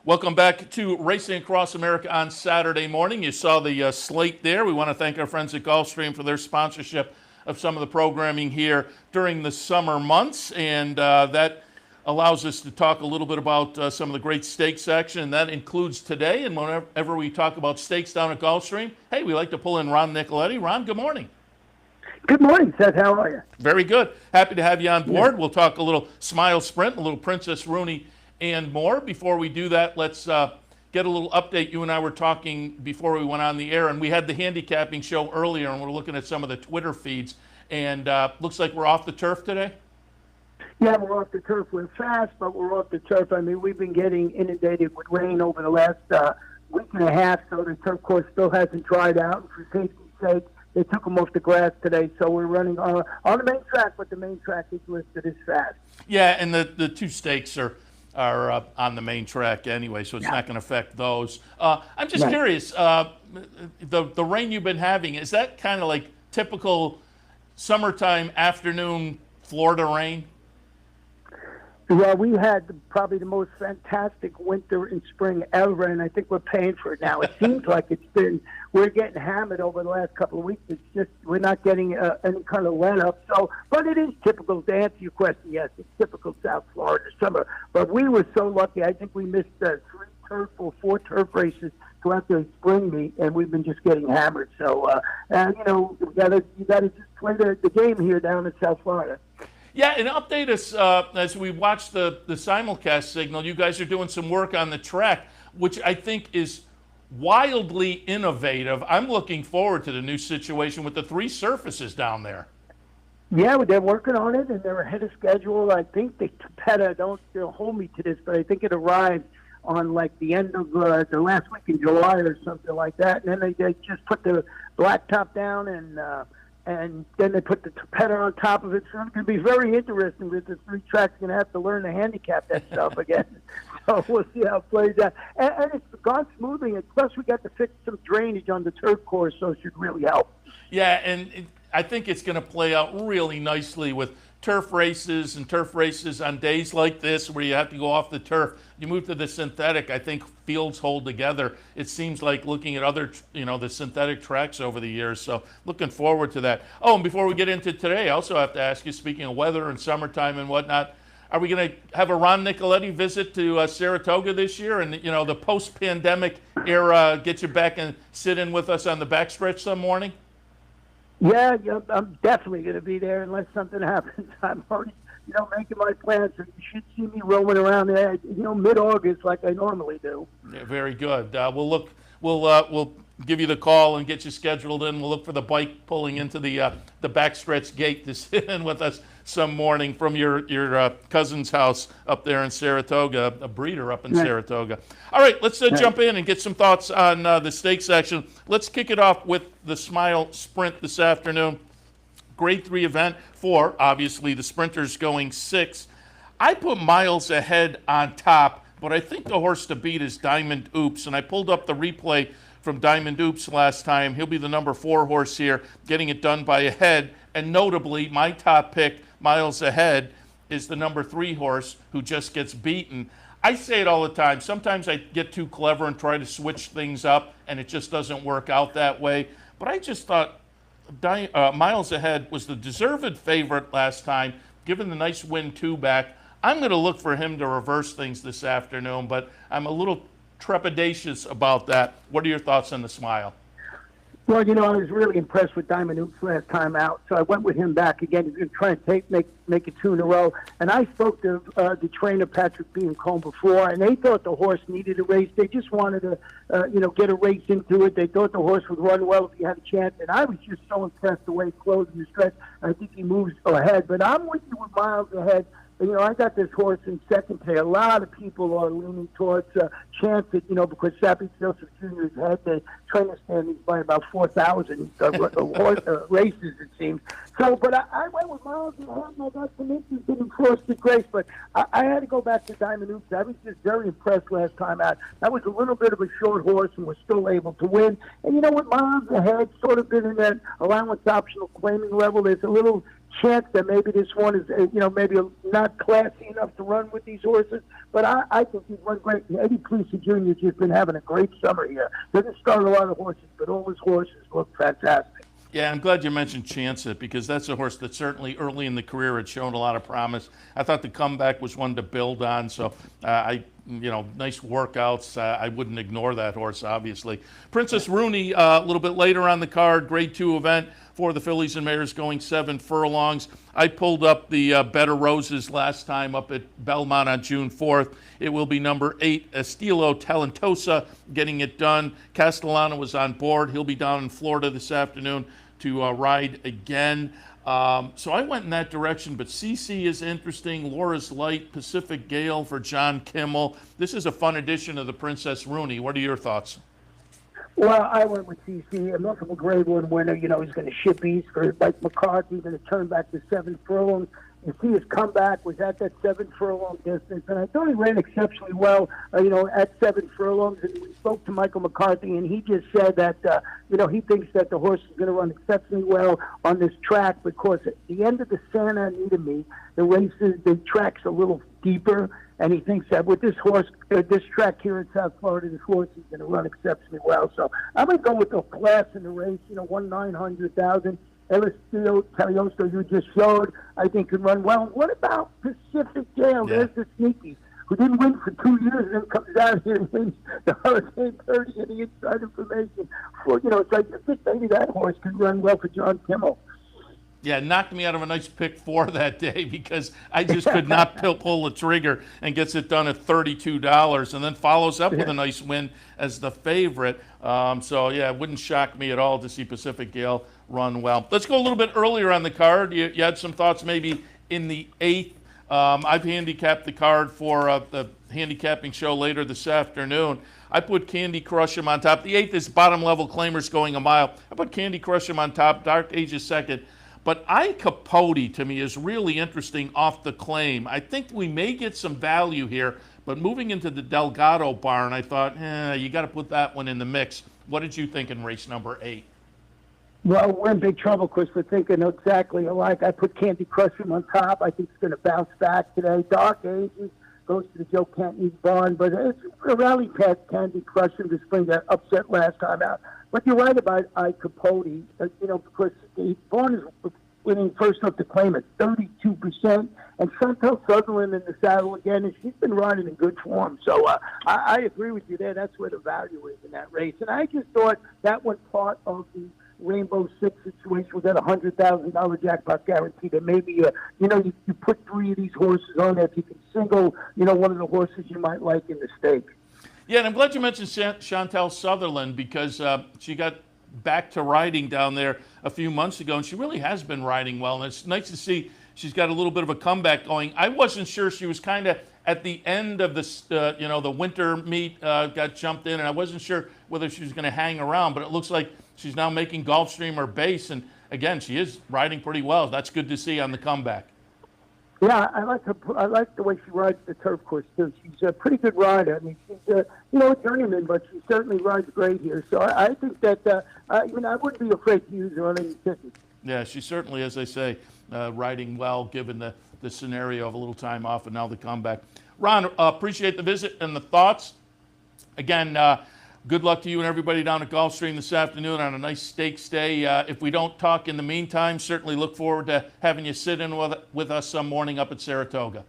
Welcome back to Racing Across America on Saturday morning. You saw the slate there. We want to thank our friends at Gulfstream for their sponsorship of some of the programming here during the summer months, and that allows us to talk a little bit about some of the great stakes action, and that includes today. And whenever we talk about stakes down at Gulfstream, hey, we like to pull in Ron Nicoletti. Ron, good morning. Good morning, Seth. How are you? Very good. Happy to have you on board. Yeah. We'll talk a little Smile Sprint, a little Princess Rooney, and more. Before we do that, let's get a little update. You and I were talking before we went on the air, and we had the handicapping show earlier, and we're looking at some of the Twitter feeds, and looks like we're off the turf today. Yeah, we're off the turf. We're fast, but we're off the turf. I mean, we've been getting inundated with rain over the last week and a half, so the turf course still hasn't dried out. And for safety's sake, they took them off the grass today, so we're running on the main track, but the main track is listed as fast. Yeah, and the two stakes are on the main track anyway, so it's not going to affect those. I'm just curious, the rain you've been having, is that kind of like typical summertime afternoon Florida rain? Well, we had probably the most fantastic winter and spring ever, and I think we're paying for it now. It seems like we're getting hammered over the last couple of weeks. It's just we're not getting any kind of let-up. So, but it is typical, to answer your question, yes, it's typical South Florida summer. But we were so lucky. I think we missed 3 turf or 4 turf races throughout the spring meet, and we've been just getting hammered. So, you got to just play the game here down in South Florida. Yeah, and update us as we watch the simulcast signal. You guys are doing some work on the track, which I think is wildly innovative. I'm looking forward to the new situation with the 3 surfaces down there. Yeah, they're working on it, and they're ahead of schedule. I think the Topeta, don't hold me to this, but I think it arrived on like the end of the last week in July or something like that. And then they just put the blacktop down and then they put the Topeta on top of it. So it's going to be very interesting with the 3 tracks going to have to learn to handicap that stuff again. So we'll see how it plays out. And it's gone smoothly. And plus, we got to fix some drainage on the turf course, so it should really help. Yeah, and I think it's going to play out really nicely with turf races and turf races on days like this where you have to go off the turf. You move to the synthetic, I think fields hold together. It seems like looking at other, the synthetic tracks over the years. So looking forward to that. Oh, and before we get into today, I also have to ask you, speaking of weather and summertime and whatnot, are we going to have a Ron Nicoletti visit to Saratoga this year? And, the post-pandemic era, get you back and sit in with us on the backstretch some morning? Yeah, I'm definitely going to be there unless something happens. I'm already, making my plans. So you should see me roaming around there, mid-August like I normally do. Yeah, very good. We'll give you the call and get you scheduled in. We'll look for the bike pulling into the backstretch gate to sit in with us some morning from your cousin's house up there in Saratoga, a breeder up in Saratoga. All right, let's jump in and get some thoughts on the stakes action. Let's kick it off with the Smile Sprint this afternoon. Grade 3 event for, obviously, the sprinters going 6. I put Miles Ahead on top, but I think the horse to beat is Diamond Oops, and I pulled up the replay from Diamond Oops last time. He'll be the number 4 horse here, getting it done by Ahead, and notably, my top pick, Miles Ahead, is the number 3 horse who just gets beaten. I say it all the time. Sometimes I get too clever and try to switch things up, and it just doesn't work out that way. But I just thought Miles Ahead was the deserved favorite last time, given the nice win 2 back. I'm going to look for him to reverse things this afternoon, but I'm a little trepidatious about that. What are your thoughts on the Smile? Well, I was really impressed with Diamond Oops last time out, so I went with him back again. He's going to try and make it 2 in a row. And I spoke to the trainer, Patrick Biancone, before, and they thought the horse needed a race. They just wanted to, get a race into it. They thought the horse would run well if he had a chance. And I was just so impressed the way he closed in the stretch. I think he moves ahead. But I'm with you with Miles Ahead. I got this horse in second pay. A lot of people are leaning towards Chance it, because Sappy Joseph Jr.'s had the trainer standings by about 4,000 races, it seems. So, but I went with Miles Ahead, and I got some interest in Frosted Grace, but I had to go back to Diamond Oops. I was just very impressed last time out. That was a little bit of a short horse and was still able to win. And you know what, Miles Ahead sort of been in that allowance optional claiming level. There's a little chance that maybe this one is, maybe not classy enough to run with these horses. But I think he's run great. Eddie Cleese Jr. has just been having a great summer here. Doesn't start a lot of horses, but all his horses look fantastic. Yeah, I'm glad you mentioned Chance It, because that's a horse that certainly early in the career had shown a lot of promise. I thought the comeback was one to build on, so nice workouts. I wouldn't ignore that horse, obviously. Princess Rooney, a little bit later on the card, grade 2 event for the fillies and mares going 7 furlongs. I pulled up the Better Roses last time up at Belmont on June 4th. It will be number 8, Estilo Talentosa, getting it done. Castellano was on board. He'll be down in Florida this afternoon to ride again. So I went in that direction, but CC is interesting. Laura's Light, Pacific Gale for John Kimmel. This is a fun edition of the Princess Rooney. What are your thoughts? Well, I went with CC, a multiple grade 1 winner. He's going to ship east for Mike McCarthy, going to turn back to 7 furlongs. You see his comeback was at that 7 furlong distance, and I thought he ran exceptionally well, at 7 furlongs. And we spoke to Michael McCarthy, and he just said that, he thinks that the horse is going to run exceptionally well on this track because at the end of the Santa Anita meet, the track's a little deeper, and he thinks that with this horse, this track here in South Florida, this horse is going to run exceptionally well. So I'm going to go with the class in the race, 1/900,000. Elistio Caliosto, you just showed, I think can run well. What about Pacific Gale? Yeah. There's the sneaky, who didn't win for 2 years and then comes out here and wins the Hurricane 30 and the inside information. It's like I think maybe that horse can run well for John Kimmel. Yeah, knocked me out of a nice pick 4 that day because I just could not pull the trigger, and gets it done at $32 and then follows up with a nice win as the favorite. It wouldn't shock me at all to see Pacific Gale run well. Let's go a little bit earlier on the card. You had some thoughts maybe in the 8th. I've handicapped the card for the handicapping show later this afternoon. I put Candy Crush him on top. The 8th is bottom level claimers going a mile. I put Candy Crush him on top. Dark Age is second. But I Capote, to me, is really interesting off the claim. I think we may get some value here, but moving into the Delgado barn, I thought, you got to put that one in the mix. What did you think in race number 8? Well, we're in big trouble because we're thinking exactly alike. I put Candy Crushing on top. I think it's going to bounce back today. Dark Ages goes to the Joe Cantonese barn, but it's a rally past Candy Crushing to spring that upset last time out. But you're right about I Capote, because the barn is winning first up to claim at 32%, and Chantel Sutherland in the saddle again, and she's been riding in good form. So I agree with you there. That's where the value is in that race. And I just thought that was part of the Rainbow Six situation with that $100,000 jackpot guarantee. That maybe you put 3 of these horses on there if you can single one of the horses you might like in the stake. Yeah, and I'm glad you mentioned Chantel Sutherland because she got back to riding down there a few months ago, and she really has been riding well. And it's nice to see she's got a little bit of a comeback going. I wasn't sure, she was kind of at the end of this, the winter meet, got jumped in, and I wasn't sure whether she was going to hang around, but it looks like she's now making Gulfstream her base, and again, she is riding pretty well. That's good to see on the comeback. Yeah, I like her. I like the way she rides the turf course too. She's a pretty good rider. I mean, she's a journeyman, but she certainly rides great here. So I think that I wouldn't be afraid to use her on any tickets. Yeah, she certainly, as I say, riding well given the scenario of a little time off and now the comeback. Ron, appreciate the visit and the thoughts. Again, good luck to you and everybody down at Gulfstream this afternoon on a nice stakes day. If we don't talk in the meantime, certainly look forward to having you sit in with us some morning up at Saratoga.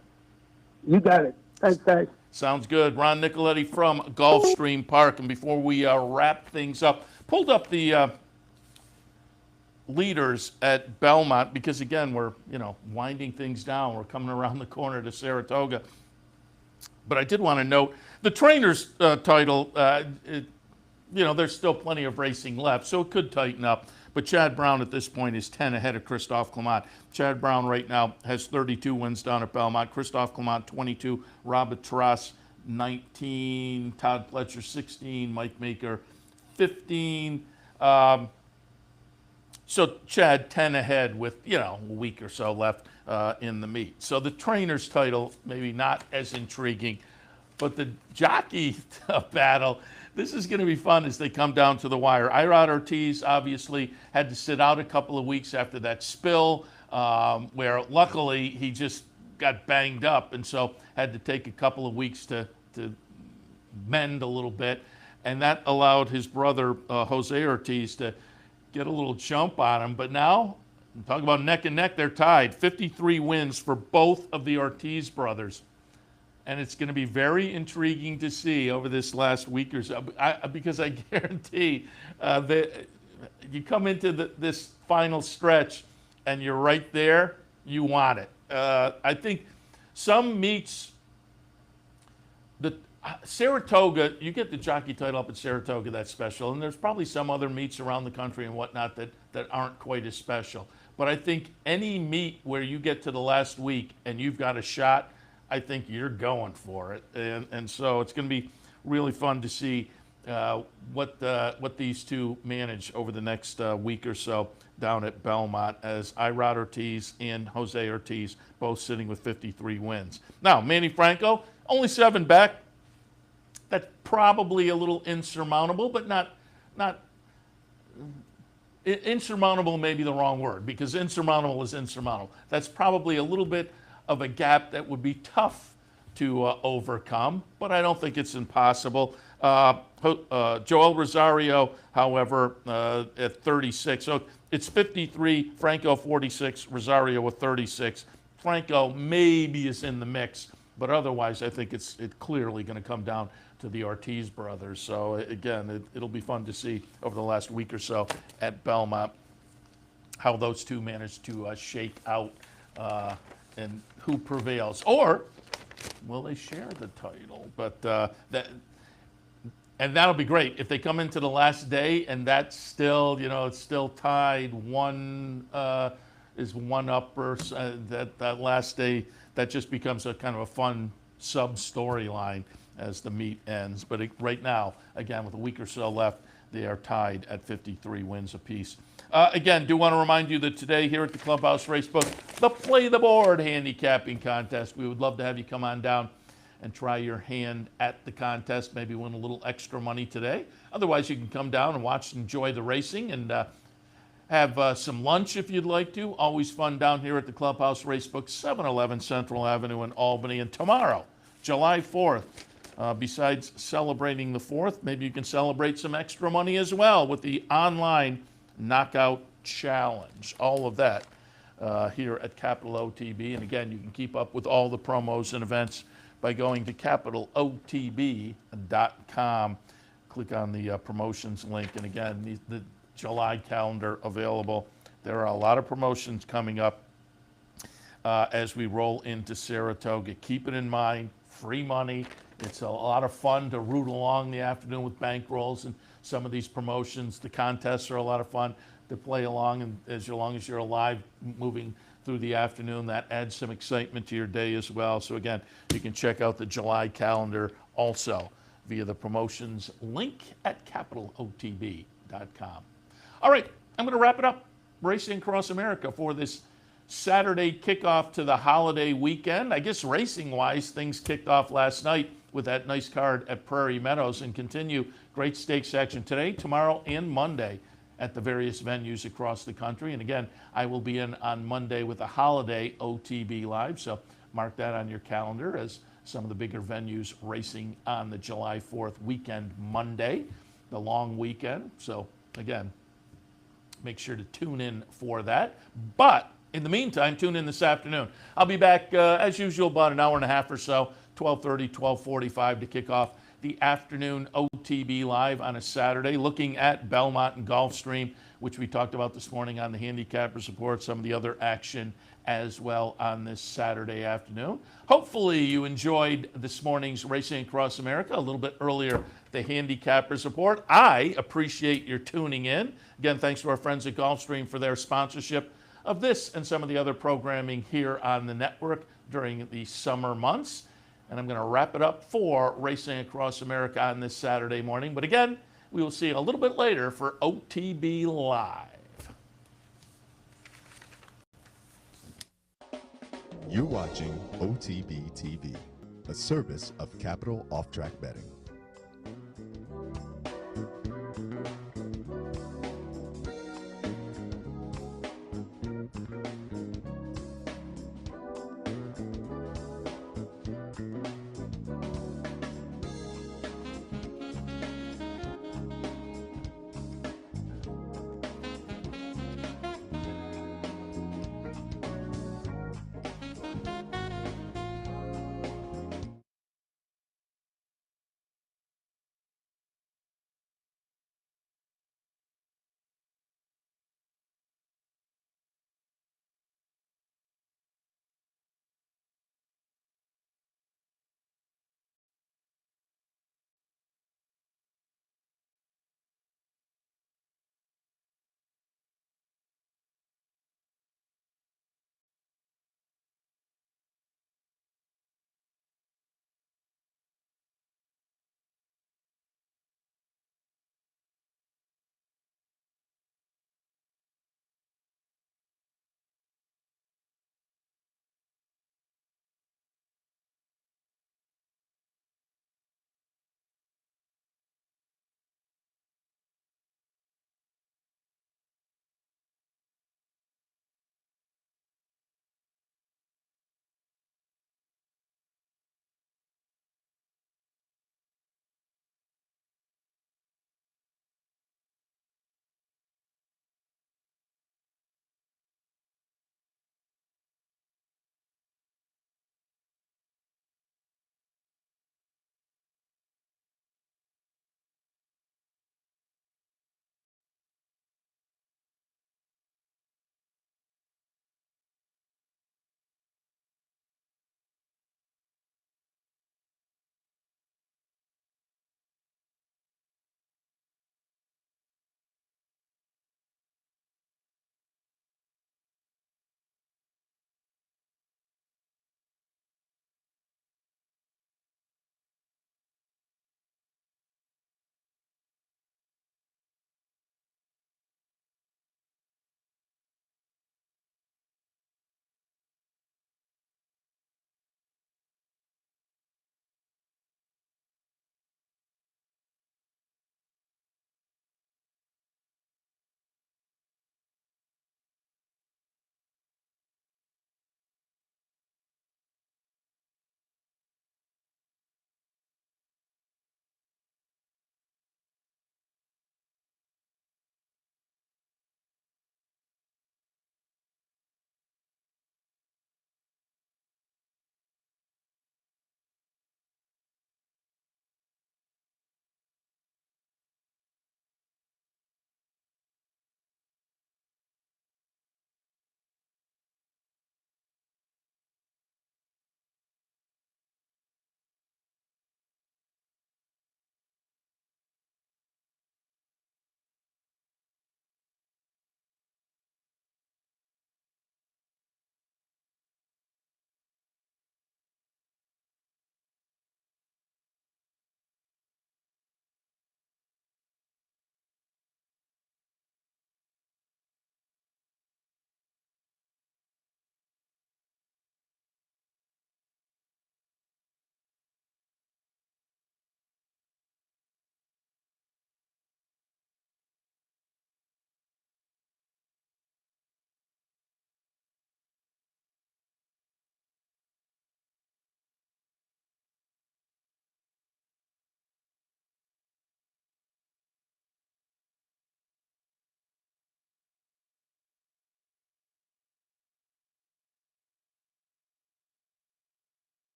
You got it. Thanks, guys. Sounds good. Ron Nicoletti from Gulfstream Park. And before we wrap things up, pulled up the leaders at Belmont because, again, we're winding things down. We're coming around the corner to Saratoga. But I did want to note the trainer's title, there's still plenty of racing left, so it could tighten up. But Chad Brown at this point is 10 ahead of Christophe Clement. Chad Brown right now has 32 wins down at Belmont. Christophe Clement, 22. Robert Taras, 19. Todd Pletcher, 16. Mike Maker, 15. So Chad 10 ahead with, a week or so left in the meet. So the trainer's title, maybe not as intriguing, but the jockey battle, this is going to be fun as they come down to the wire. Irod Ortiz obviously had to sit out a couple of weeks after that spill, where luckily he just got banged up and so had to take a couple of weeks to mend a little bit. And that allowed his brother, Jose Ortiz, to get a little jump on him. But now, talk about neck and neck, they're tied. 53 wins for both of the Ortiz brothers. And it's going to be very intriguing to see over this last week or so, because I guarantee that you come into this final stretch and you're right there, you want it. I think some meets, Saratoga, you get the jockey title up at Saratoga, that's special. And there's probably some other meets around the country and whatnot that aren't quite as special. But I think any meet where you get to the last week and you've got a shot, I think you're going for it. And so it's going to be really fun to see what these two manage over the next week or so down at Belmont, as Irod Ortiz and Jose Ortiz both sitting with 53 wins. Now, Manny Franco, only 7 back. That's probably a little insurmountable, but not insurmountable may be the wrong word, because insurmountable is insurmountable. That's probably a little bit of a gap that would be tough to overcome, but I don't think it's impossible. Joel Rosario, however, at 36. So it's 53, Franco 46, Rosario with 36. Franco maybe is in the mix, but otherwise I think it's clearly going to come down to the Ortiz brothers. So again, it'll be fun to see over the last week or so at Belmont how those two manage to shake out and who prevails. Or will they share the title? But that'll be great if they come into the last day and that's still, it's still tied. One is one up, or that last day, that just becomes a kind of a fun sub-storyline as the meet ends. But right now, again, with a week or so left, they are tied at 53 wins apiece. Again, do want to remind you that today here at the Clubhouse Racebook, the Play the Board handicapping contest. We would love to have you come on down and try your hand at the contest, maybe win a little extra money today. Otherwise, you can come down and watch and enjoy the racing and Have some lunch if you'd like to. Always fun down here at the Clubhouse Racebook, 711 Central Avenue in Albany. And tomorrow, July 4th, besides celebrating the 4th, maybe you can celebrate some extra money as well with the online Knockout Challenge. All of that here at Capital OTB. And again, you can keep up with all the promos and events by going to capitalotb.com. Click on the promotions link. And again, the July calendar available. There are a lot of promotions coming up as we roll into Saratoga. Keep it in mind, free money. It's a lot of fun to root along the afternoon with bankrolls and some of these promotions. The contests are a lot of fun to play along, and as long as you're alive moving through the afternoon, that adds some excitement to your day as well. So again, you can check out the July calendar also via the promotions link at capitalotb.com. All right, I'm going to wrap it up. Racing Across America for this Saturday kickoff to the holiday weekend. I guess racing-wise, things kicked off last night with that nice card at Prairie Meadows and continue great stakes action today, tomorrow, and Monday at the various venues across the country. And again, I will be in on Monday with a holiday OTB Live, so mark that on your calendar as some of the bigger venues racing on the July 4th weekend Monday, the long weekend. So again, make sure to tune in for that. But in the meantime, tune in this afternoon. I'll be back, as usual, about an hour and a half or so, 12:30, 12:45 to kick off the afternoon OTB Live on a Saturday, looking at Belmont and Gulfstream, which we talked about this morning on the Handicappers Report, some of the other action as well on this Saturday afternoon. Hopefully you enjoyed this morning's Racing Across America, a little bit earlier, the Handicappers Report. I appreciate your tuning in. Again, thanks to our friends at Gulfstream for their sponsorship of this and some of the other programming here on the network during the summer months. And I'm going to wrap it up for Racing Across America on this Saturday morning. But again, we will see you a little bit later for OTB Live. You're watching OTB TV, a service of Capital Off Track Betting.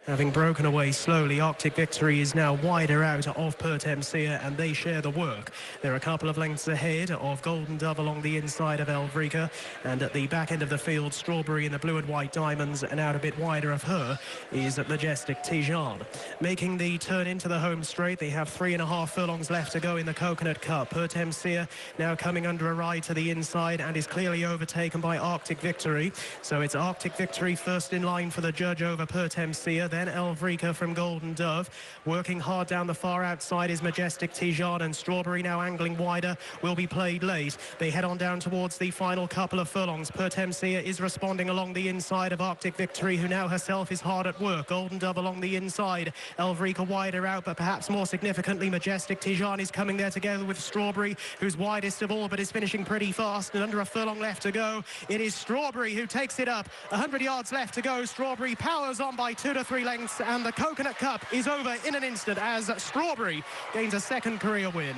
Having broken away slowly, Arctic Victory is now wider out of Pertemsia, and they share the work. They're a couple of lengths ahead of Golden Dove along the inside of Elvrika, and at the back end of the field, Strawberry in the blue and white diamonds, and out a bit wider of her is Majestic Tijan. Making the turn into the home straight, they have 3.5 furlongs left to go in the Coconut Cup. Pertemsia now coming under a ride to the inside and is clearly overtaken by Arctic Victory. So it's Arctic Victory first in line for the judge over Pertemsia. Then Elvrika from Golden Dove. Working hard down the far outside is Majestic Tijan, and Strawberry now angling wider will be played late. They head on down towards the final couple of furlongs. Pertemsia is responding along the inside of Arctic Victory, who now herself is hard at work. Golden Dove along the inside. Elvrika wider out, but perhaps more significantly, Majestic Tijan is coming there together with Strawberry, who's widest of all, but is finishing pretty fast. And under a furlong left to go, it is Strawberry who takes it up. 100 yards left to go. Strawberry powers on by 2 to 3 lengths, and the Coconut Cup is over in an instant as Strawberry gains a second career win.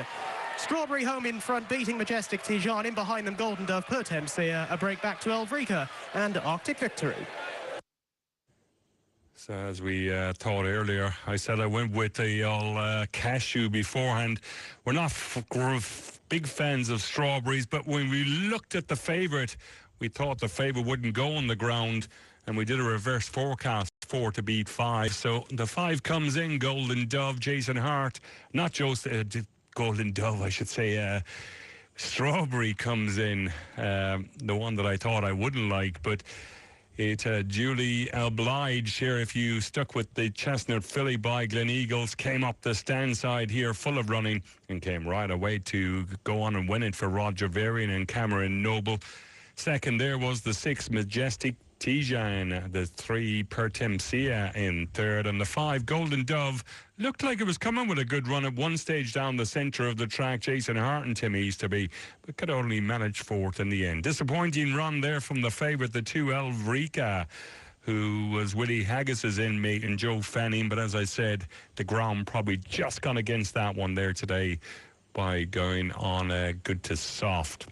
Strawberry home in front, beating Majestic Tijan. In behind them, Golden Dove, Pertemsia, a break back to Elvrika and Arctic Victory. So as we thought earlier, I said I went with the all cashew beforehand. We're not big fans of strawberries, but when we looked at the favourite, we thought the favourite wouldn't go on the ground, and we did a reverse forecast, 4 to beat 5. So the 5 comes in, Golden Dove, Jason Hart, not just Golden Dove, I should say. Strawberry comes in, the one that I thought I wouldn't like, but it duly obliged here. If you stuck with the Chestnut filly by Glen Eagles, came up the stand side here full of running and came right away to go on and win it for Roger Varian and Cameron Noble. Second there was the 6 Majestic Tijan, the 3 Pertemsia in third, and the 5 Golden Dove looked like it was coming with a good run at one stage down the centre of the track. Jason Hart and Tim Easterby, but could only manage fourth in the end. Disappointing run there from the favourite, the 2 Elvrika, who was Willie Haggis's inmate, and Joe Fanning, but as I said, the ground probably just gone against that one there today by going on good to soft.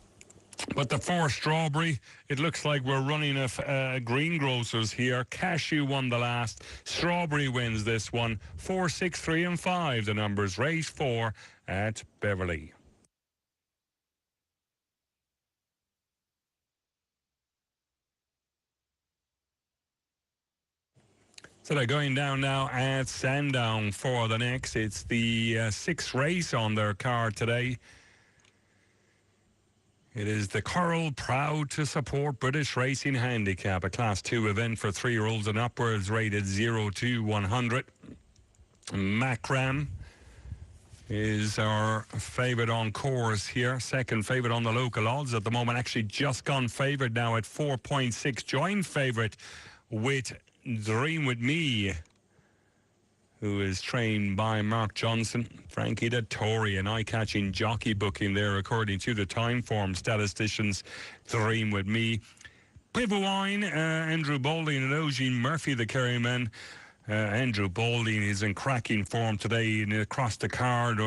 But the 4 Strawberry, it looks like we're running a greengrocers here. Cashew won the last. Strawberry wins this one. 4, 6, 3 and 5. The numbers. Race 4 at Beverly. So they're going down now at Sandown for the next. It's the 6th race on their card today. It is the Coral, proud to support British Racing Handicap, a Class 2 event for 3-year-olds and upwards, rated 0 to 100. Macram is our favourite on course here. Second favourite on the local odds at the moment. Actually just gone favourite now at 4.6. Joint favourite with Dream With Me, who is trained by Mark Johnson. Frankie Dettori, an eye-catching jockey booking there, according to the Timeform statisticians. Dream With Me. Pivowine, Andrew Balding and Eugene Murphy, the Kerryman. Andrew Balding is in cracking form today across the card.